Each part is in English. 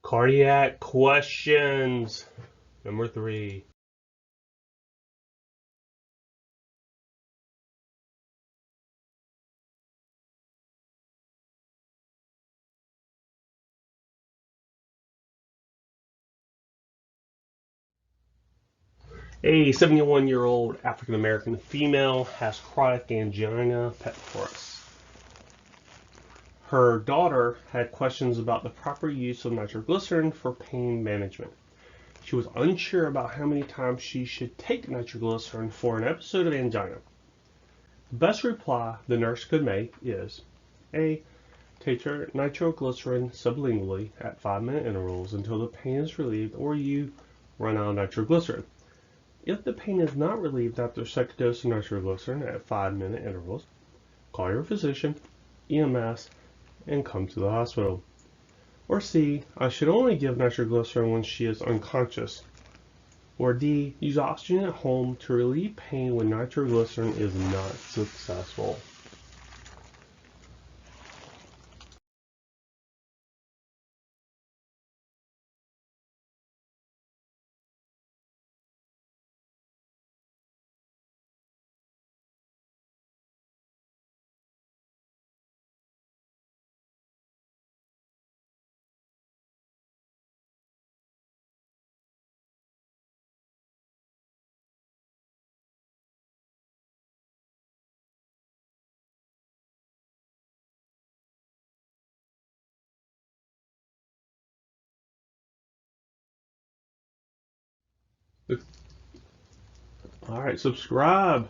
Cardiac questions. Number 3. A 71-year-old African-American female has chronic angina pectoris. Her daughter had questions about the proper use of nitroglycerin for pain management. She was unsure about how many times she should take nitroglycerin for an episode of angina. The best reply the nurse could make is A. Take nitroglycerin sublingually at 5-minute intervals until the pain is relieved or you run out of nitroglycerin. If the pain is not relieved after a second dose of nitroglycerin at 5-minute intervals, call your physician, EMS, and come to the hospital. Or C. I should only give nitroglycerin when she is unconscious. Or D. Use oxygen at home to relieve pain when nitroglycerin is not successful. Alright, subscribe.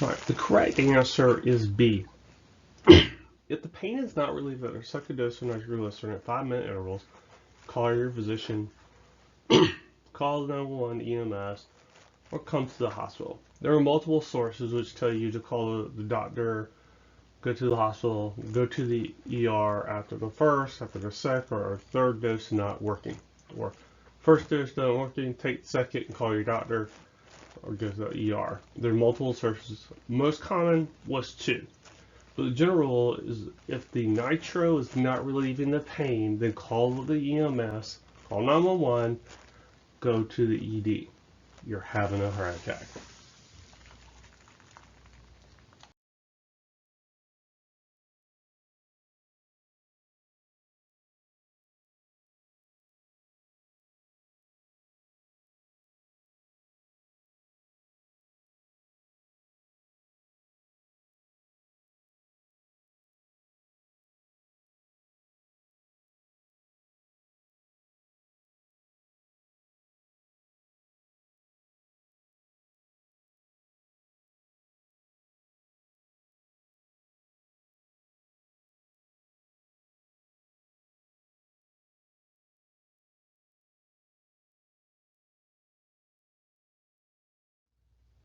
Alright, the correct answer is B. If the pain is not relieved after a second dose of nitroglycerin at 5-minute intervals, call your physician, call 911 EMS, or come to the hospital. There are multiple sources which tell you to call the doctor, go to the hospital, go to the ER after the first, after the second, or third dose not working. Or first dose not working, take the second and call your doctor, or go to the ER. There are multiple sources. Most common was 2. But the general rule is if the nitro is not relieving the pain, then call the EMS, call 911, go to the ED. You're having a heart attack.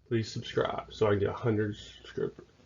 Please subscribe so I get 100 subscribers.